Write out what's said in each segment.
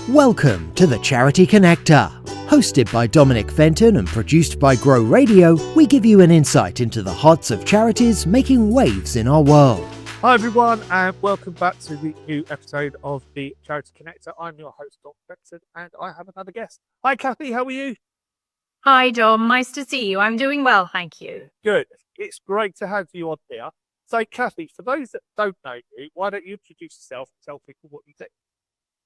Welcome to the Charity Connector. Hosted by Dominic Fenton and produced by Grow Radio, we give you an insight into the hearts of charities making waves in our world. Hi everyone, and welcome back to the new episode of the Charity Connector. I'm your host, Dom Fenton, and I have another guest. Hi Kathy, how are you? Hi Dom, nice to see you. I'm doing well, thank you. Good. It's great to have you on here. So Kathy, for those that don't know you, why don't you introduce yourself and tell people what you do?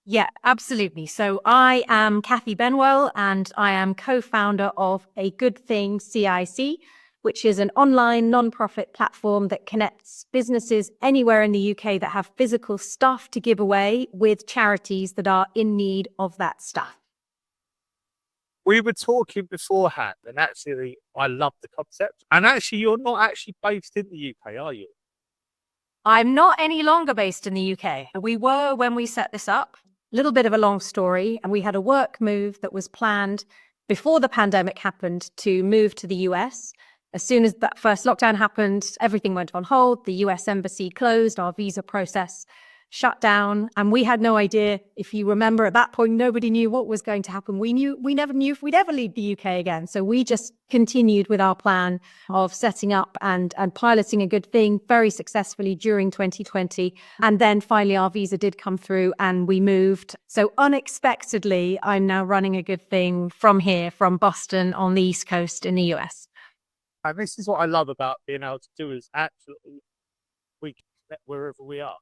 Yeah, absolutely. So I am Kathy Benwell, and I am co-founder of A Good Thing CIC, which is an online non-profit platform that connects businesses anywhere in the UK that have physical stuff to give away with charities that are in need of that stuff. We were talking beforehand, and actually I love the concept. And actually, you're not actually based in the UK, are you? I'm not any longer based in the UK. We were when we set this up. A little bit of a long story, and we had a work move that was planned before the pandemic happened to move to the US. As soon as that first lockdown happened, everything went on hold. The US embassy closed, our visa process shut down, and we had no idea. If you remember, at that point, nobody knew what was going to happen. We never knew if we'd ever leave the UK again. So we just continued with our plan of setting up and piloting A Good Thing very successfully during 2020. And then finally our visa did come through and we moved. So unexpectedly, I'm now running A Good Thing from here, from Boston on the East Coast in the US. And this is what I love about being able to do is actually we can connect wherever we are.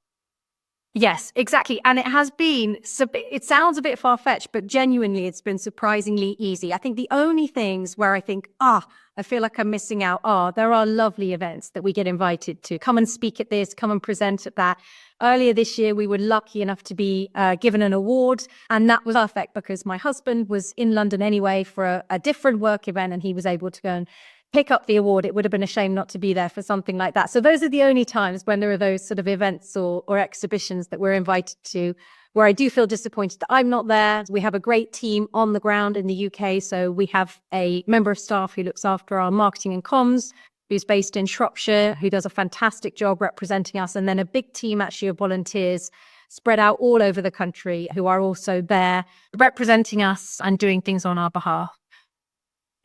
Yes, exactly. And it has been, it sounds a bit far-fetched, but genuinely it's been surprisingly easy. I think the only things where I think, I feel like I'm missing out there are lovely events that we get invited to. Come and speak at this, come and present at that. Earlier this year, we were lucky enough to be given an award, and that was perfect because my husband was in London anyway for a different work event, and he was able to go and pick up the award. It would have been a shame not to be there for something like that. So those are the only times when there are those sort of events or exhibitions that we're invited to where I do feel disappointed that I'm not there. We have a great team on the ground in the UK. So we have a member of staff who looks after our marketing and comms, who's based in Shropshire, who does a fantastic job representing us. And then a big team actually of volunteers spread out all over the country who are also there representing us and doing things on our behalf.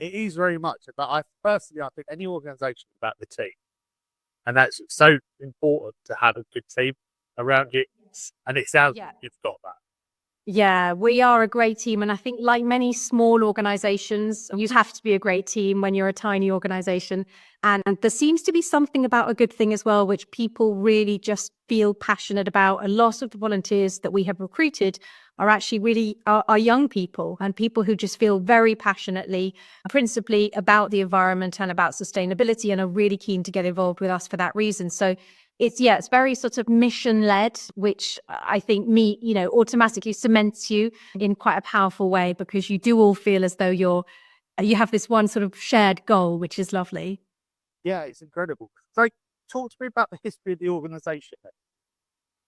It is very much, but I think any organisation is about the team, and that's so important to have a good team around you. And it sounds like you've got that. Yeah, we are a great team. And I think like many small organizations, you have to be a great team when you're a tiny organization. And there seems to be something about A Good Thing as well, which people really just feel passionate about. A lot of the volunteers that we have recruited are actually really are young people and people who just feel very passionately, principally about the environment and about sustainability, and are really keen to get involved with us for that reason. So it's very sort of mission led, which I think automatically cements you in quite a powerful way, because you do all feel as though you have this one sort of shared goal, which is lovely. Yeah, it's incredible. So talk to me about the history of the organisation.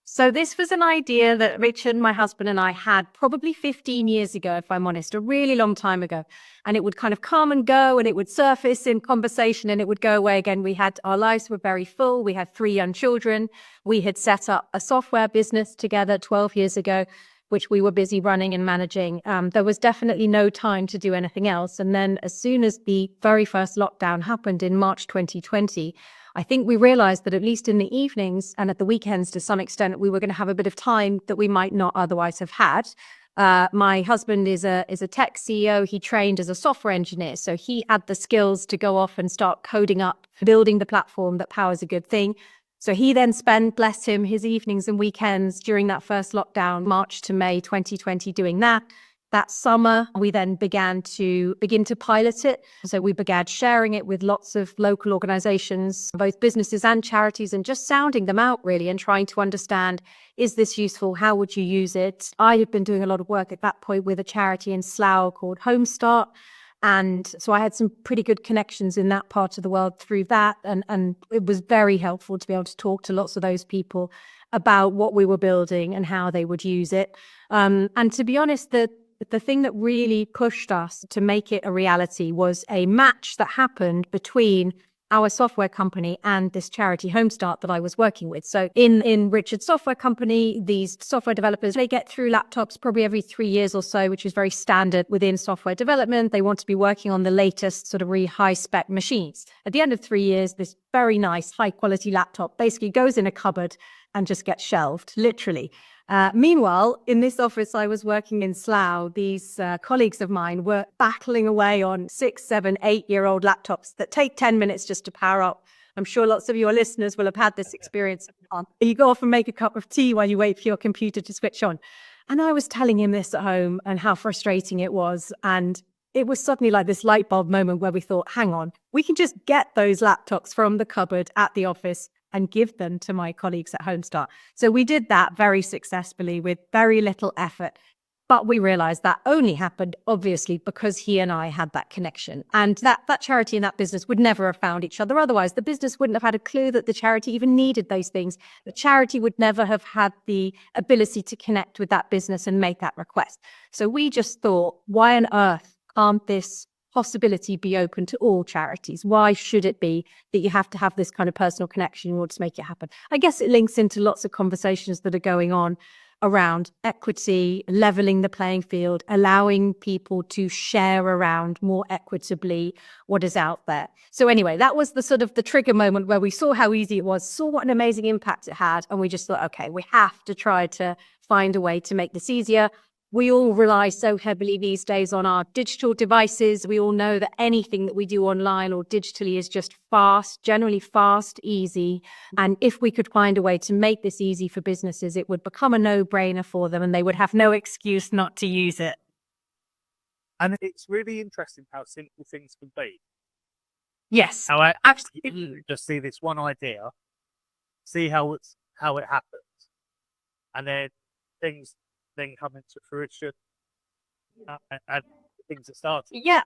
So this was an idea that Richard, my husband, and I had probably 15 years ago, if I'm honest, a really long time ago. And it would kind of come and go, and it would surface in conversation, and it would go away again. Our lives were very full. We had 3 young children. We had set up a software business together 12 years ago, which we were busy running and managing. There was definitely no time to do anything else. And then as soon as the very first lockdown happened in March 2020, I think we realized that at least in the evenings and at the weekends, to some extent, we were going to have a bit of time that we might not otherwise have had. My husband is a tech CEO. He trained as a software engineer. So he had the skills to go off and start coding up, building the platform that powers A Good Thing. So he then spent, bless him, his evenings and weekends during that first lockdown, March to May 2020, doing that. That summer, we then begin to pilot it. So we began sharing it with lots of local organizations, both businesses and charities, and just sounding them out really and trying to understand, is this useful? How would you use it? I had been doing a lot of work at that point with a charity in Slough called Homestart. And so I had some pretty good connections in that part of the world through that. And it was very helpful to be able to talk to lots of those people about what we were building and how they would use it. And to be honest, the thing that really pushed us to make it a reality was a match that happened between our software company and this charity Homestart that I was working with. So in Richard's software company, these software developers, they get through laptops probably every 3 years or so, which is very standard within software development. They want to be working on the latest sort of really high spec machines. At the end of 3 years, this very nice high quality laptop basically goes in a cupboard and just gets shelved, literally. Meanwhile, in this office I was working in Slough, these colleagues of mine were battling away on 6, 7, 8-year-old laptops that take 10 minutes just to power up. I'm sure lots of your listeners will have had this experience. You go off and make a cup of tea while you wait for your computer to switch on. And I was telling him this at home and how frustrating it was. And it was suddenly like this light bulb moment where we thought, hang on, we can just get those laptops from the cupboard at the office and give them to my colleagues at Homestart. So we did that very successfully with very little effort. But we realized that only happened, obviously, because he and I had that connection. And that charity and that business would never have found each other. Otherwise, the business wouldn't have had a clue that the charity even needed those things. The charity would never have had the ability to connect with that business and make that request. So we just thought, why on earth can't this possibility be open to all charities? Why should it be that you have to have this kind of personal connection in order to make it happen? I guess it links into lots of conversations that are going on around equity, leveling the playing field, allowing people to share around more equitably what is out there. So anyway, that was the sort of the trigger moment where we saw how easy it was, saw what an amazing impact it had, and we just thought, okay, we have to try to find a way to make this easier. We all rely so heavily these days on our digital devices. We all know that anything that we do online or digitally is just fast, generally fast, easy. And if we could find a way to make this easy for businesses, it would become a no-brainer for them and they would have no excuse not to use it. And it's really interesting how simple things can be. Yes, How absolutely. you just see this one idea, see how it happens, and then things then come into fruition, and things are starting. Yeah.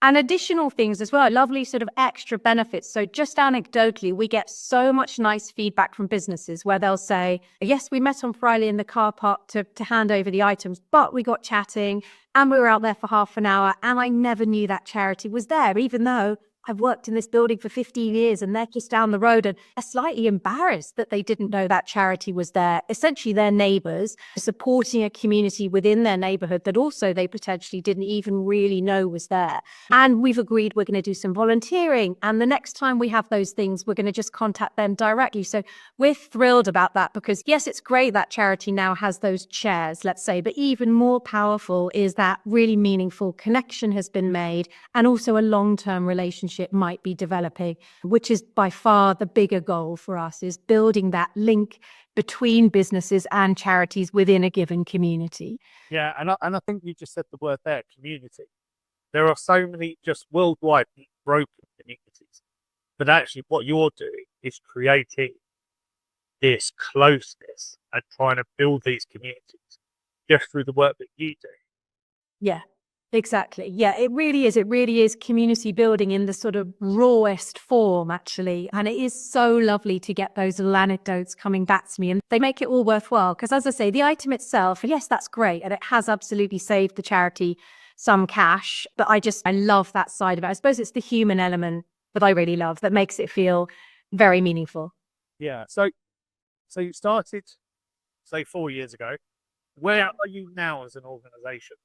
And additional things as well, lovely sort of extra benefits. So just anecdotally, we get so much nice feedback from businesses where they'll say, yes, we met on Friday in the car park to hand over the items, but we got chatting and we were out there for half an hour and I never knew that charity was there, even though I've worked in this building for 15 years and they're just down the road and are slightly embarrassed that they didn't know that charity was there. Essentially, their neighbours supporting a community within their neighbourhood that also they potentially didn't even really know was there. And we've agreed we're going to do some volunteering. And the next time we have those things, we're going to just contact them directly. So we're thrilled about that because, yes, it's great that charity now has those chairs, let's say, but even more powerful is that really meaningful connection has been made and also a long-term relationship might be developing, which is by far the bigger goal for us, is building that link between businesses and charities within a given community. Yeah, and I think you just said the word there, community. There are so many just worldwide broken communities, but actually what you're doing is creating this closeness and trying to build these communities just through the work that you do. Yeah. Exactly. Yeah, it really is. It really is community building in the sort of rawest form, actually. And it is so lovely to get those little anecdotes coming back to me. And they make it all worthwhile. Because as I say, the item itself, yes, that's great. And it has absolutely saved the charity some cash. But I love that side of it. I suppose it's the human element that I really love that makes it feel very meaningful. Yeah. So you started, say, 4 years ago. Where are you now as an organization?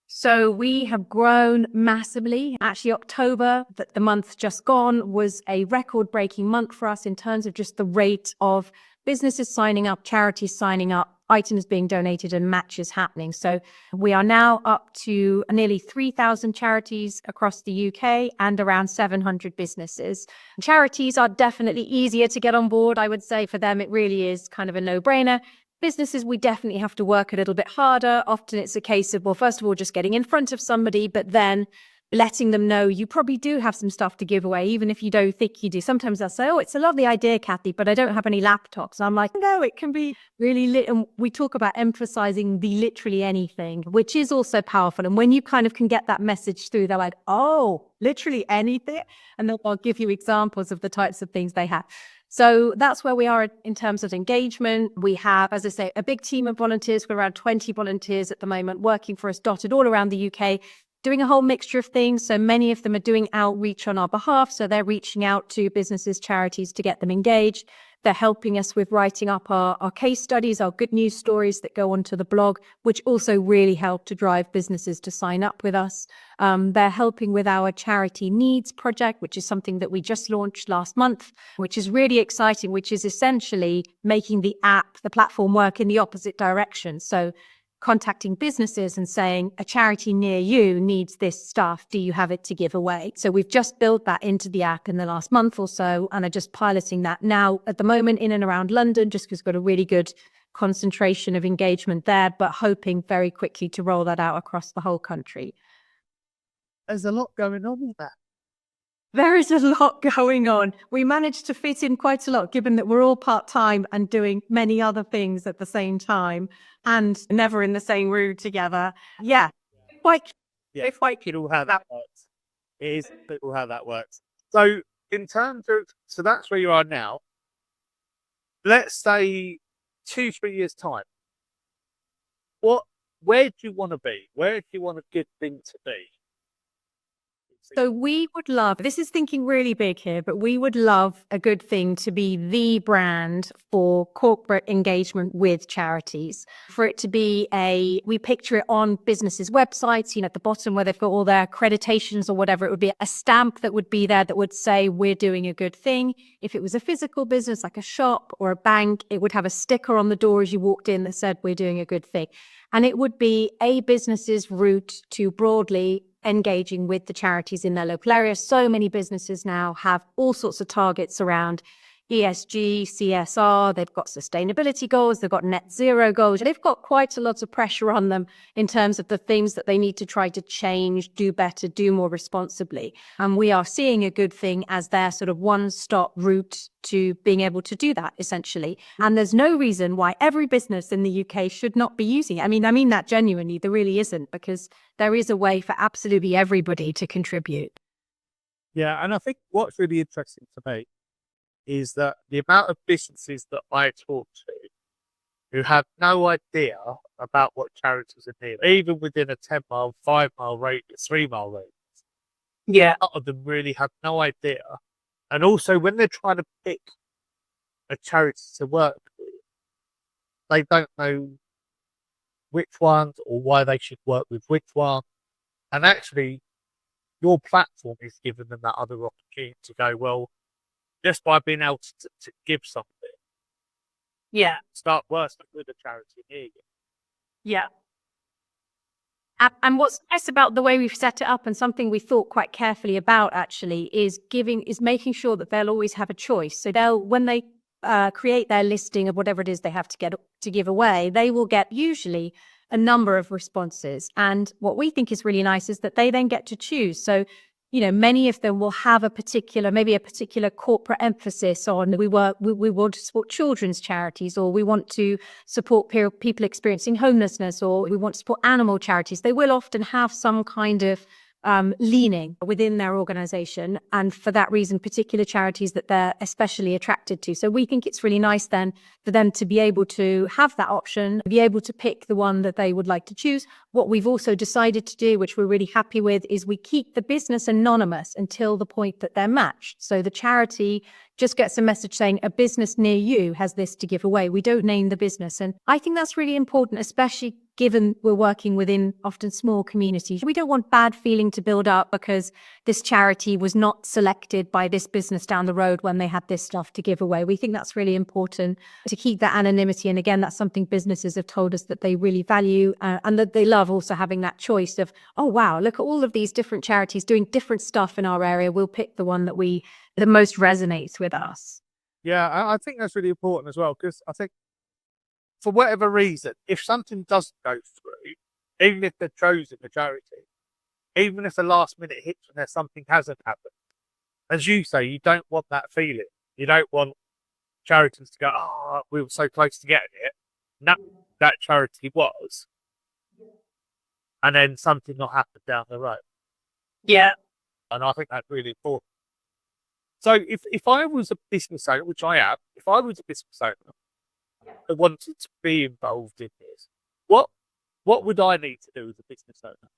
So we have grown massively. Actually, October, the month just gone, was a record-breaking month for us in terms of just the rate of businesses signing up, charities signing up, items being donated and matches happening. So we are now up to nearly 3,000 charities across the UK and around 700 businesses. Charities are definitely easier to get on board. I would say for them, it really is kind of a no-brainer. Businesses, we definitely have to work a little bit harder. Often it's a case of, well, first of all, just getting in front of somebody, but then letting them know you probably do have some stuff to give away, even if you don't think you do. Sometimes they'll say, oh, it's a lovely idea, Kathy, but I don't have any laptops. And I'm like, no, it can be really lit. And we talk about emphasizing the literally anything, which is also powerful. And when you kind of can get that message through, they're like, oh, literally anything. And they'll give you examples of the types of things they have. So that's where we are in terms of engagement. We have, as I say, a big team of volunteers. We're around 20 volunteers at the moment working for us, dotted all around the UK. doing a whole mixture of things. So many of them are doing outreach on our behalf. So they're reaching out to businesses, charities to get them engaged. They're helping us with writing up our case studies, our good news stories that go onto the blog, which also really help to drive businesses to sign up with us. They're helping with our Charity Needs project, which is something that we just launched last month, which is really exciting, which is essentially making the app, the platform work in the opposite direction. So contacting businesses and saying, a charity near you needs this stuff. Do you have it to give away? So we've just built that into the app in the last month or so and are just piloting that now at the moment in and around London, just because we've got a really good concentration of engagement there, but hoping very quickly to roll that out across the whole country. There's a lot going on with that. There is a lot going on. We managed to fit in quite a lot, given that we're all part-time and doing many other things at the same time and never in the same room together. Yeah, It's quite cool how that works. It is cool how that works. So in terms of, so that's where you are now. Let's say 2-3 years time. Where do you want to be? Where do you want a good thing to be? So we would love, this is thinking really big here, but we would love a good thing to be the brand for corporate engagement with charities, for it to be we picture it on businesses' websites, at the bottom where they've got all their accreditations or whatever, it would be a stamp that would be there that would say we're doing a good thing. If it was a physical business like a shop or a bank, it would have a sticker on the door as you walked in that said we're doing a good thing. And it would be a business's route to broadly engaging with the charities in their local area. So many businesses now have all sorts of targets around ESG, CSR, they've got sustainability goals, they've got net zero goals. They've got quite a lot of pressure on them in terms of the things that they need to try to change, do better, do more responsibly. And we are seeing a good thing as their sort of one-stop route to being able to do that, essentially. And there's no reason why every business in the UK should not be using it. I mean that genuinely, there really isn't, because there is a way for absolutely everybody to contribute. Yeah, and I think what's really interesting to me is that the amount of businesses that I talk to who have no idea about what charities are doing, even within a 10-mile, 5-mile radius, 3-mile radius. Yeah. A lot of them really have no idea. And also, when they're trying to pick a charity to work with, they don't know which ones or why they should work with which one. And actually, your platform is giving them that other opportunity to go, well, just by being able to give something. Yeah. Start working with a charity near you. Yeah. And what's nice about the way we've set it up, and something we thought quite carefully about actually, is making sure that they'll always have a choice. So when they create their listing of whatever it is they have to give away, they will get usually a number of responses. And what we think is really nice is that they then get to choose. So many of them will have maybe a particular corporate emphasis on we want to support children's charities, or we want to support people experiencing homelessness, or we want to support animal charities. They will often have some kind of leaning within their organization, and for that reason, particular charities that they're especially attracted to. So we think it's really nice then for them to be able to have that option, be able to pick the one that they would like to choose. What we've also decided to do, which we're really happy with, is we keep the business anonymous until the point that they're matched. So the charity just gets a message saying a business near you has this to give away. We don't name the business. And I think that's really important, especially given we're working within often small communities. We don't want bad feeling to build up because this charity was not selected by this business down the road when they had this stuff to give away. We think that's really important to keep that anonymity. And again, that's something businesses have told us that they really value, and that they love also having that choice of, oh, wow, look at all of these different charities doing different stuff in our area. We'll pick the one that most resonates with us. Yeah, I think that's really important as well, because I think for whatever reason, if something doesn't go through, even if they're chosen a charity, even if the last minute hits and there's something hasn't happened, as you say, you don't want that feeling. You don't want charities to go, oh, we were so close to getting it. No, that charity was. And then something will happen down the road. Yeah. And I think that's really important. So if I was a business owner, which I am, if I was a business owner, I wanted to be involved in this, what would I need to do as a business owner?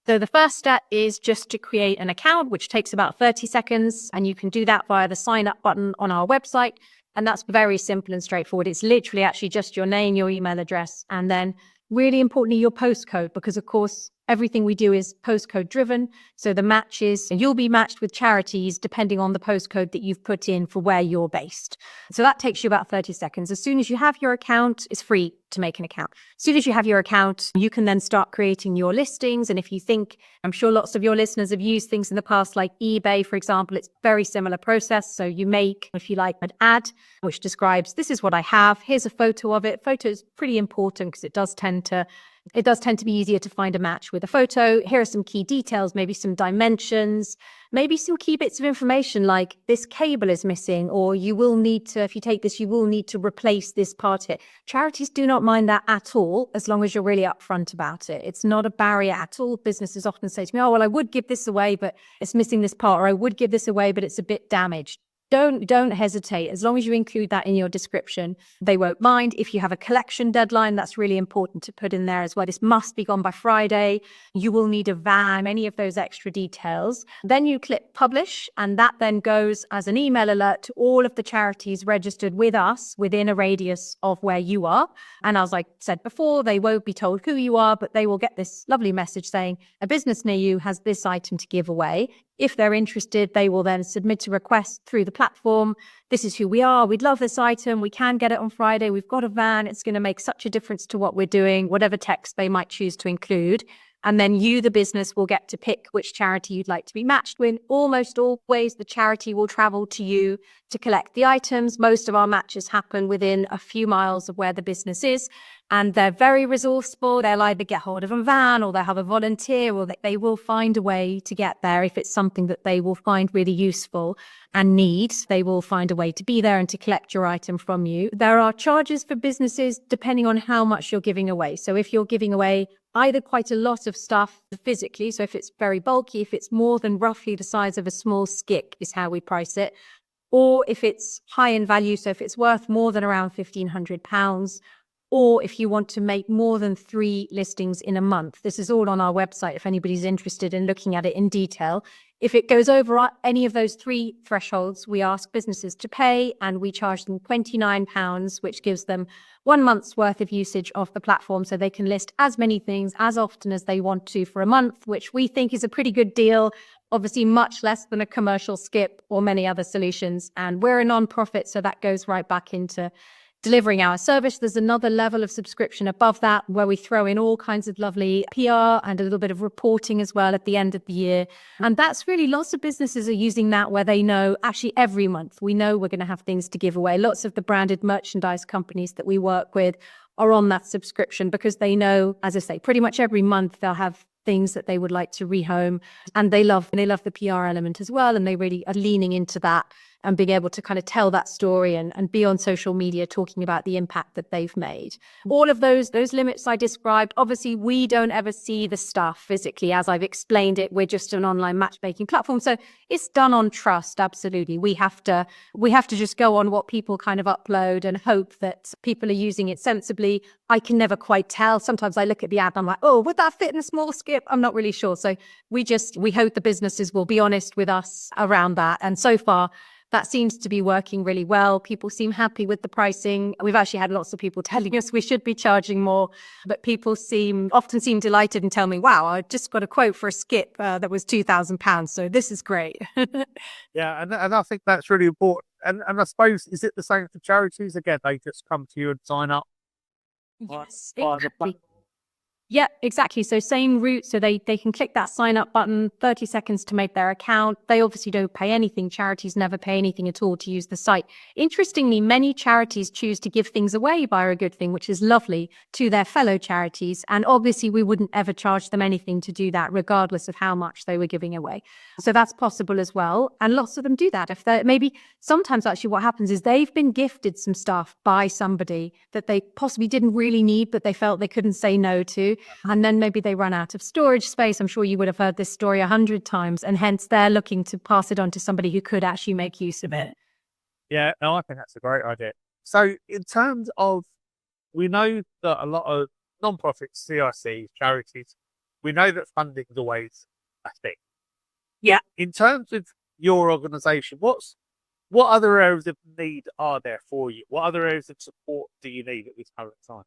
So the first step is just to create an account, which takes about 30 seconds. And you can do that via the sign up button on our website. And that's very simple and straightforward. It's literally actually just your name, your email address, and then really importantly, your postcode, because of course, everything we do is postcode driven. So the matches, you'll be matched with charities depending on the postcode that you've put in for where you're based. So that takes you about 30 seconds. As soon as you have your account, it's free to make an account. As soon as you have your account, you can then start creating your listings. And if you think, I'm sure lots of your listeners have used things in the past, like eBay, for example, it's very similar process. So you make, if you like, an ad, which describes, this is what I have. Here's a photo of it. Photo is pretty important because it does tend to be easier to find a match with a photo. Here are some key details, maybe some dimensions, maybe some key bits of information like this cable is missing, or you will need to, if you take this, you will need to replace this part here. Charities do not mind that at all, as long as you're really upfront about it. It's not a barrier at all. Businesses often say to me, oh, well, I would give this away, but it's missing this part, or I would give this away, but it's a bit damaged. Don't hesitate. As long as you include that in your description, they won't mind. If you have a collection deadline, that's really important to put in there as well. This must be gone by Friday. You will need a van, any of those extra details. Then you click publish, and that then goes as an email alert to all of the charities registered with us within a radius of where you are. And as I said before, they won't be told who you are, but they will get this lovely message saying a business near you has this item to give away. If they're interested, they will then submit a request through the platform. This is who we are. We'd love this item. We can get it on Friday. We've got a van. It's going to make such a difference to what we're doing, whatever text they might choose to include. And then you, the business, will get to pick which charity you'd like to be matched with. Almost always, the charity will travel to you to collect the items. Most of our matches happen within a few miles of where the business is. And they're very resourceful. They'll either get hold of a van, or they'll have a volunteer, or they will find a way to get there. If it's something that they will find really useful and need, they will find a way to be there and to collect your item from you. There are charges for businesses depending on how much you're giving away. So if you're giving away either quite a lot of stuff physically, so if it's very bulky, if it's more than roughly the size of a small skip is how we price it, or if it's high in value, so if it's worth more than around £1,500, or if you want to make more than 3 listings in a month. This is all on our website if anybody's interested in looking at it in detail. If it goes over any of those 3 thresholds, we ask businesses to pay, and we charge them £29, which gives them 1 month's worth of usage of the platform, so they can list as many things as often as they want to for a month, which we think is a pretty good deal. Obviously, much less than a commercial skip or many other solutions. And we're a non-profit, so that goes right back into delivering our service. There's another level of subscription above that where we throw in all kinds of lovely PR and a little bit of reporting as well at the end of the year. And that's really, lots of businesses are using that where they know actually every month we know we're going to have things to give away. Lots of the branded merchandise companies that we work with are on that subscription because they know, as I say, pretty much every month they'll have things that they would like to rehome, and they love the PR element as well, and they really are leaning into that and being able to kind of tell that story and be on social media talking about the impact that they've made. All of those limits I described, obviously we don't ever see the stuff physically. As I've explained it, we're just an online matchmaking platform. So it's done on trust, absolutely. We have to just go on what people kind of upload and hope that people are using it sensibly. I can never quite tell. Sometimes I look at the ad and I'm like, oh, would that fit in a small skip? I'm not really sure. So we hope the businesses will be honest with us around that. And so far, that seems to be working really well. People seem happy with the pricing. We've actually had lots of people telling us we should be charging more, but people often seem delighted and tell me, wow, I just got a quote for a skip that was £2,000. So this is great. Yeah, and I think that's really important. And I suppose, is it the same for charities? Again, they just come to you and sign up? Yes, exactly. Yeah, exactly. So same route. So they can click that sign up button, 30 seconds to make their account. They obviously don't pay anything. Charities never pay anything at all to use the site. Interestingly, many charities choose to give things away via a good thing, which is lovely, to their fellow charities. And obviously we wouldn't ever charge them anything to do that, regardless of how much they were giving away. So that's possible as well. And lots of them do that. If they maybe sometimes actually what happens is they've been gifted some stuff by somebody that they possibly didn't really need, but they felt they couldn't say no to. And then maybe they run out of storage space. I'm sure you would have heard this story 100 times. And hence they're looking to pass it on to somebody who could actually make use of it. Yeah, no, I think that's a great idea. So in terms of, we know that a lot of non-profits, CICs, charities, we know that funding is always a thing. Yeah. In terms of your organisation, what other areas of need are there for you? What other areas of support do you need at this current time?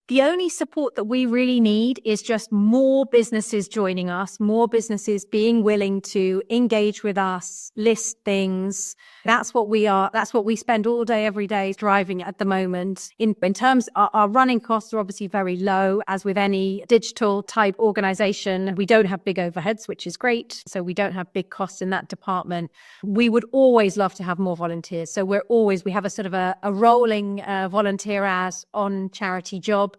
The only support that we really need is just more businesses joining us, more businesses being willing to engage with us, list things. That's what we are. That's what we spend all day, every day driving at the moment. In terms, our running costs are obviously very low, as with any digital type organization. We don't have big overheads, which is great. So we don't have big costs in that department. We would always love to have more volunteers. So we have a sort of a rolling volunteer as on Charity Job,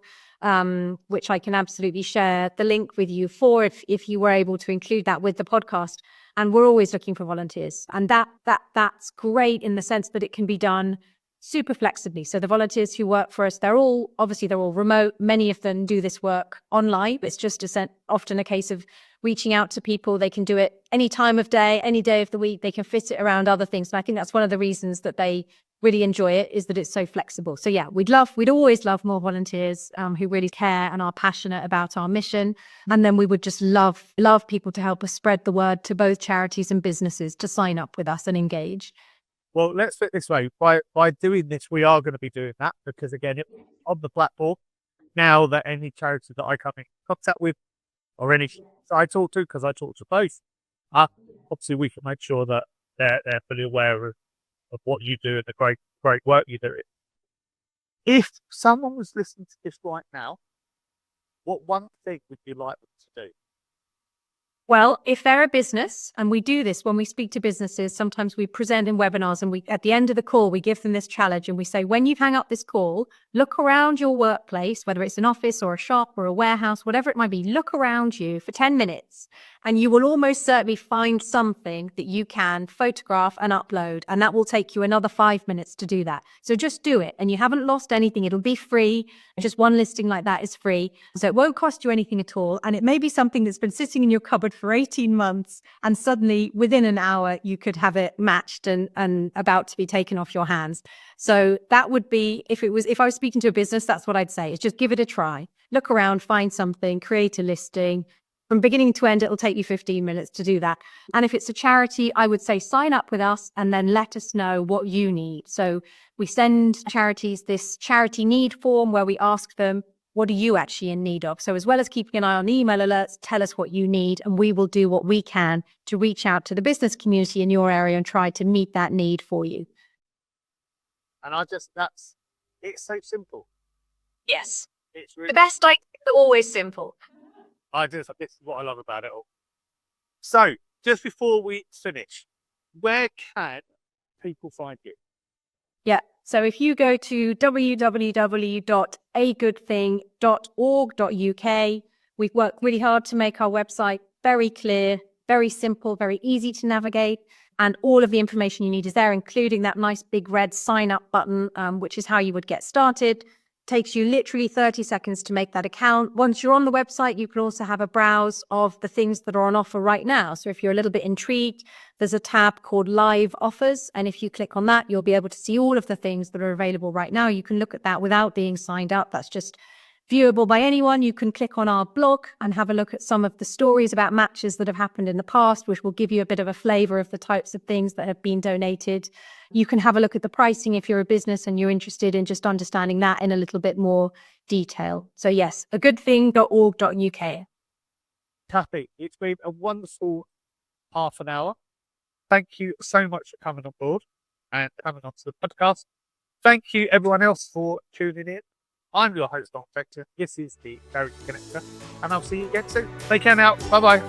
which I can absolutely share the link with you for if you were able to include that with the podcast. And we're always looking for volunteers. And that's great in the sense that it can be done super flexibly. So the volunteers who work for us, they're all remote. Many of them do this work online. It's just often a case of reaching out to people. They can do it any time of day, any day of the week. They can fit it around other things. And I think that's one of the reasons that they really enjoy it, is that it's so flexible. So yeah, we'd always love more volunteers who really care and are passionate about our mission. And then we would just love people to help us spread the word to both charities and businesses to sign up with us and engage. Well, let's put it this way. By doing this, we are going to be doing that, because again, on the platform, now that any charity that I come in contact with, or any I talk to, because I talk to both, obviously we can make sure that they're fully aware of what you do and the great work you do. If someone was listening to this right now, what one thing would you like them to do? Well, if they're a business, and we do this when we speak to businesses, sometimes we present in webinars, and at the end of the call, we give them this challenge and we say, when you hang up this call, look around your workplace, whether it's an office or a shop or a warehouse, whatever it might be, look around you for 10 minutes and you will almost certainly find something that you can photograph and upload. And that will take you another 5 minutes to do that. So just do it, and you haven't lost anything. It'll be free. Just one listing like that is free. So it won't cost you anything at all. And it may be something that's been sitting in your cupboard for 18 months. And suddenly within an hour, you could have it matched and about to be taken off your hands. So that would be, if I was speaking to a business, that's what I'd say, is just give it a try. Look around, find something, create a listing. From beginning to end, it'll take you 15 minutes to do that. And if it's a charity, I would say sign up with us and then let us know what you need. So we send charities this charity need form where we ask them, what are you actually in need of? So as well as keeping an eye on email alerts, tell us what you need, and we will do what we can to reach out to the business community in your area and try to meet that need for you. And it's so simple. Yes. It's really The best idea, always simple. this is what I love about it all. So, just before we finish, where can people find you? Yeah. So if you go to www.agoodthing.org.uk, we've worked really hard to make our website very clear, very simple, very easy to navigate. And all of the information you need is there, including that nice big red sign up button, which is how you would get started. Takes you literally 30 seconds to make that account. Once you're on the website, you can also have a browse of the things that are on offer right now. So if you're a little bit intrigued, there's a tab called Live Offers. And if you click on that, you'll be able to see all of the things that are available right now. You can look at that without being signed up. That's just viewable by anyone. You can click on our blog and have a look at some of the stories about matches that have happened in the past, which will give you a bit of a flavor of the types of things that have been donated. You can have a look at the pricing if you're a business and you're interested in just understanding that in a little bit more detail. So yes, agoodthing.org.uk. Kathy, it's been a wonderful half an hour. Thank you so much for coming on board and coming onto the podcast. Thank you everyone else for tuning in. I'm your host, Don Vector. This is the Charity Connector, and I'll see you again soon. Take care now. Bye-bye.